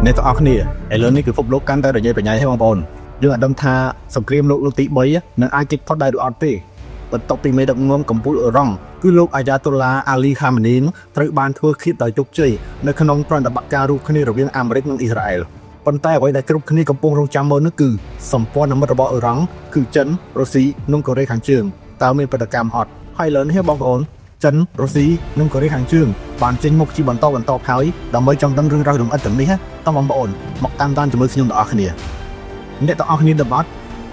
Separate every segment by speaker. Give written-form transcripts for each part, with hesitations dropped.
Speaker 1: អ្នកទាំងអស់គ្នាឥឡូវនេះគឺពិភពលោកកាន់តែរញ៉េរញ៉ៃហើយបងប្អូនយើងអាចដឹងថាសង្គ្រាមលោកទី3នឹងអាចគេចផុតដែរឬអត់ទេបន្ទាប់ពីមេដឹកនាំកម្ពុជាអ៊ឺរ៉ង់គឺលោកអាយ៉ាតុលឡាអាលីខាម៉ានីត្រូវបានធ្វើឃាតដោយជោគជ័យនៅក្នុងប្រតិបត្តិការរួមគ្នារវាងអាមេរិកនិងអ៊ីស្រាអែលប៉ុន្តែអ្វីដែលគ្រប់គ្នាកំពុងរងចាំមើលនោះគឺសម្ព័ន្ធមិត្តរបស់អ៊ឺរ៉ង់គឺចិនរុស្ស៊ីនិងកូរ៉េខាងជើងតើមានប្រតិកម្មអត់ហើយលើនេះបងប្អូនចិនរុស្ស៊ីនិងកូរ៉េខាងជើងបានចេញមុខជាបន្តហើយដើម្បីចង់ដឹងរឿងរ៉ាវលម្អិតទាំងនេះតើបងប្អូនមកតាមដានជាមួយខ្ញុំទាំងអស់គ្នាអ្នកទាំងអស់គ្នាដបាត់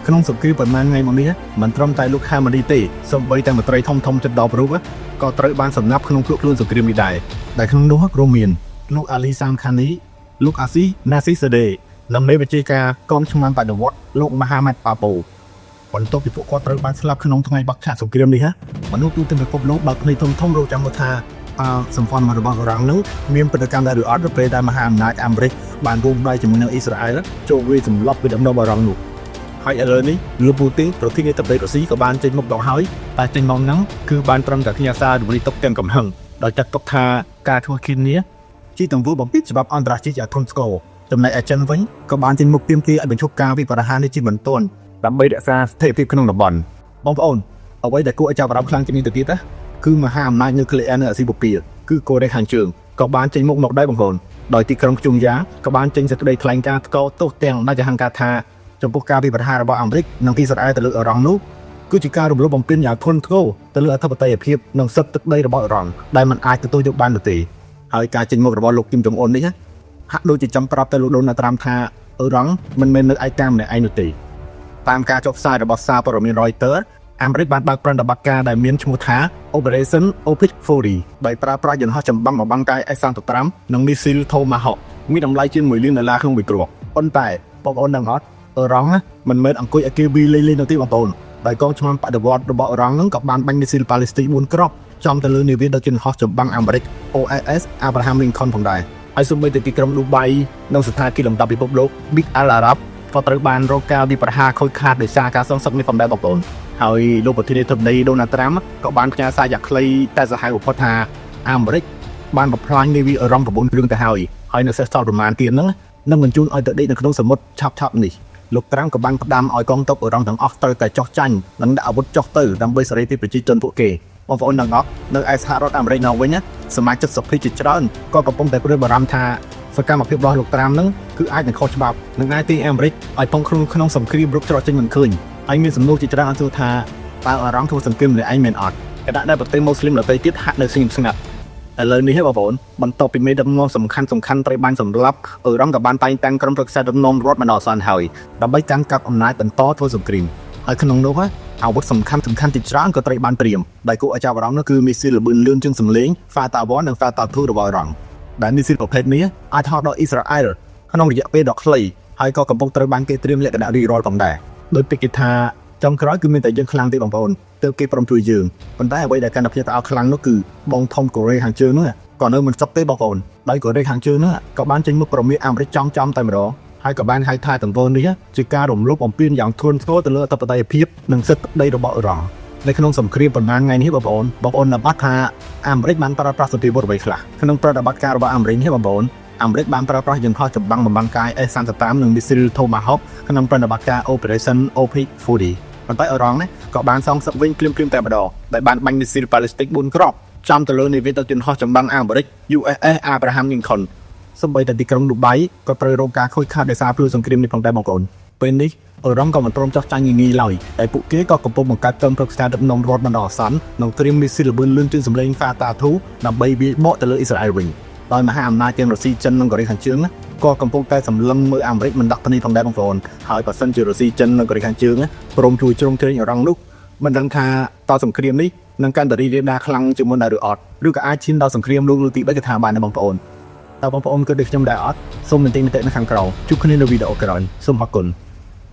Speaker 1: ក្នុងសង្គ្រាមប្រហែលថ្ងៃមកនេះមិនត្រឹមតែលោកខាម៉ានីទេសូម្បីតែមន្ត្រីធំជិត10រូបក៏ត្រូវបានសម្លាប់ក្នុងខ្លួនសង្គ្រាមនេះដែរដែលក្នុងនោះរួមមានលោកអាលីសាមខានីលោកអាស៊ីណាស៊ីសេដេនិងមេបញ្ជាការកងឆ្មាំបដិវត្តលោកមហាម៉ាត់ប៉ាប៉ូបន្ទាប់ពីពួកគាត់ត្រូវបានស្លាប់ក្នុងថ្ងៃបោះឆាកសង្គ្រាមនេះមនុស្សទូទាំងពិភពលោកបើកភ្នែកធំរងចាំមើលថាសម្ព័ន្ធមិត្តរបស់អ៊ឺរ៉ង់នឹងមានប្រតិកម្មដែរឬអត់ពេលដែលមហាអំណាចអាមេរិកបានរួមដៃជាមួយនឹងអ៊ីស្រាអែលចូលវាយសម្លាប់វិដំណអ៊ឺរ៉ង់នោះហើយឥឡូវនេះលោកពូទីនប្រធានាធិបតីរុស្ស៊ីក៏បានចេញមុខដល់ហើយតែចេញមកហ្នឹងគឺបានត្រឹមតែផ្ញើសាររំលឹកទុកទាំងកំហឹងដោយចាត់ទុកថាការធ្វើឃាតនេះជាទង្វើបំពានច្បាប់អន្តរជាតិយ៉ាងធ្ងន់ធ្ងរចំណែកឯចិនវិញក៏បានចេញមុខទាមទារឲ្យបញ្ឈប់ការវាយប្រហារនេះជាបន្ទាន់ដើម្បីរក្សាស្ថិរភាពក្នុងតំបន់បងប្អូនអ្វីដែលគួរឲ្យចាប់អារម្មណ៍ខ្លាំងជាងនេះទៅទៀតគឺមហាអំណាចនុយក្លេអ៊ែរនៅអាស៊ីបូព៌ាគឺកូរ៉េខាងជើងក៏បានចេញមុខមកដែរបងប្អូនដោយទីក្រុងព្យុងយ៉ាងក៏បានចេញសេចក្តីថ្លែងការណ៍ថ្កោលទោសទាំងដាច់ចង្ហាន់ថាចំពោះការវាយប្រហាររបស់អាមេរិកនិងអ៊ីស្រាអែលទៅលើអ៊ឺរ៉ង់នោះគឺជាការរំលោភបំពានយ៉ាងធ្ងន់ធ្ងរទៅលើអធិបតេយ្យភាពនិងសិទ្ធិទឹកដីរបស់អ៊ឺរ៉ង់ដែលមិនអាចទទួលយកបាននោះទេហើយការចេញមុខរបស់លោកគីមចុងអ៊ុននេះហាក់ដូចជាចាំប្រាប់ទៅលោកដូណាល់ត្រាំថាអ៊ឺរ៉ង់មិនមែននៅឯកាម្នាក់ឯងនោះទេតាមការចុះផ្សាយរបស់សារព័ត៌មាន Reuters អាមេរិកបានបើកប្រតិបត្តិការដែលមានឈ្មោះថា Operation Opic Fury ដោយប្រើប្រាស់យន្តហោះចម្បាំងបំបាំងកាយ S-35 និងមីស៊ីល Tomahawk មានតម្លៃជាង$1 លានក្នុងមួយគ្រាប់ប៉ុន្តែបងប្អូនដឹងអត់អ៊ឺរ៉ង់មិនមែនអង្គុយឲ្យគេវាយលេងនោះទេបងប្អូនដោយកងឆ្មាំបដិវត្តរបស់អ៊ឺរ៉ង់ហ្នឹងក៏បានបាញ់មីស៊ីលប៉ាឡេស្ទីន4គ្រាប់ចំទៅលើនាវាដឹកជញ្ជូនហោះចម្បាំងអាមេរិក OSS Abraham Lincoln ផងដែរហើយសូម្បីតែទីក្រុងឌូបៃនិងស្ថានភាពលំដាប់ពិភពលោក Big Al Arab ក៏ត្រូវបានរកការវាយប្រហារខូចខាតដោយសារការសង្សឹកនេះផងដែរបងប្អូនហើយលោកប្រធានាធិបតីដូណាល់ត្រាំក៏បានផ្ញើសារយ៉ាងខ្លីតែសាហាវបំផុតថាអាមេរិកបានបំផ្លាញនាវាអ៊ឺរ៉ង់9គ្រឿងទៅហើយនៅសេសសល់ប្រមាណទៀតហ្នឹងនឹងបញ្ជូនឲ្យទៅដេកនៅក្នុងសមុទ្រឆាប់នេះលោកត្រាំក៏បានផ្ដាំឲ្យកងទ័ពអ៊ឺរ៉ង់ទាំងអស់ត្រូវតែចោះចាញ់និងដាក់អាវុធចុះទៅដើម្បីសេរីភាពប្រជាជនពួកគេបងប្អូនទាំងអស់នៅឯសហរដ្ឋអាមេរិកនៅវិញសមាជិកសភាជាច្រើនក៏កំពុងតែព្រួយបារម្ភថាសកម្មភាពរបស់លោកត្រាំនឹងគឺអាចនឹងខុសច្បាប់នឹងអាចទីអាមេរិកឲ្យពងខ្លួនក្នុងសង្គ្រាមរុកច្រកចេញមិនឃើញហើយមានសំណួរជាច្រើនអញ្ជើញថាតើអ៊ឺរ៉ង់ធ្វើសង្គ្រាមម្នាក់ឯងមែនអត់គណៈដែលប្រទេសមូស្លីមដទៃទៀតហាក់នៅស្ងៀមស្ងាត់ឥឡូវនេះបងប្អូនបន្ទាប់ពីមេដឹកនាំសំខាន់ត្រូវបានសម្លាប់អ៊ឺរ៉ង់ក៏បានតែងតាំងក្រុមប្រឹក្សាដឹកនាំរដ្ឋបណ្ដោះអាសន្នហើយដើម្បីកាន់កាប់អំណាចបន្តធ្វើសង្គ្រាមហើយក្នុងនោះអាវុធសំខាន់ជាច្រើនក៏ត្រូវបានត្រៀមដោយគួរឲ្យចាប់អារម្មណ៍នោះគឺមីស៊ីលល្បឿនលឿនជាងសម្លេង Fata 1 និង Fata 2 របស់អ៊ឺរ៉ង់ដែលមីស៊ីលប្រភេទនេះអាចហោះដល់អ៊ីស្រាអែលក្នុងរយៈពេលដ៏ខ្លីហើយក៏កំពុងត្រូវបានគេត្រៀមលក្ខណៈរីករាល់ផងដែរដោយពេលគេថាចុងក្រោយគឺមានតែយើងខ្លាំងទេបងប្អូនទើបគេព្រមជួយយើងប៉ុន្តែអ្វីដែលកាន់តែភ្ញាក់ផ្អើលខ្លាំងនោះគឺបងធំកូរ៉េខាងជើងនោះក៏នៅមិនចប់ទេបងប្អូនដោយកូរ៉េខាងជើងនោះក៏បានចេញមុខប្រមាថអាមេរិកចំតែម្ដងហើយក៏បានហៅថាទង្វើនេះជាការរំលោភបំពានយ៉ាងធ្ងន់ធ្ងរទៅលើអធិបតេយ្យភាពនិងសិទ្ធិទឹកដីរបស់អ៊ឺរ៉ង់នៅក្នុងសង្គ្រាមប៉ុន្មានថ្ងៃនេះបងប្អូននឹងបាត់ថាអាមេរិកបានប្រើប្រាស់សន្តិវុធអ្វីខ្លះក្នុងប្រតិបត្តិការរបស់អាមេរិកនេះបងប្អូនអាមេរិកបានប្រើប្រាស់យន្តហោះចម្បាំងបំបាំងកាយ S-35 និងមីស៊ីល Tomahawk ក្នុងប្រតិបត្តិការ Operation Opic Fury ប៉ុន្តែអ៊ឺរ៉ង់ក៏បានសងសឹកវិញភ្លាមតែម្ដងដែលបានបាញ់មីស៊ីលប៉ាឡេស្ទីក4គ្រាប់ចំទៅលើនាវាដឹកជញ្ជូនហោះចម្បាំងអាមេរិក USS Abraham Lincoln សូម្បីតែទីក្រុងឌូបៃក៏ត្រូវរងការខូចខាតដោយសារព្រោះសង្គ្រាមនេះផងដែរបងប្អូនពេលនេះអ៊ឺរ៉ង់ក៏មិនព្រមចោះចាញ់ងាយឡើយតែពួកគេក៏កំពុងបង្កើតក្រុមប្រឹក្សាដឹកនាំរដ្ឋបណ្ដោះអាសន្ននិងត្រៀមមីស៊ីលល្បឿនលឿនជាងសម្លេង Fata 2ដើម្បីវាយបកទៅលើអ៊ីស្រាអែលវិញដោយមហាអំណាចទាំងរុស្ស៊ីចិននិងកូរ៉េខាងជើងក៏កំពុងតែសម្លឹងមើលអាមេរិកមិនដាក់គ្នាផងដែរបងប្អូនហើយបើសិនជារុស្ស៊ីចិននិងកូរ៉េខាងជើងព្រមជួយជ្រោមជ្រែងអ៊ឺរ៉ង់នោះមិនដឹងថាតើសង្គ្រាមនេះនឹងកាន់តែរីករាលដាលខ្លាំងជាងមុនដែរឬអត់ឬក៏អាចឈានដល់សង្គ្រាមលោកទី3ក៏ថាបានដែរបងប្អូនតើបងប្អូនគិតដូចខ្ញុំដែរអត់សូមបន្ទិញមតិនៅខាងក្រោមជួបគ្នានៅវីដេអូក្រោយសូមអរគុណ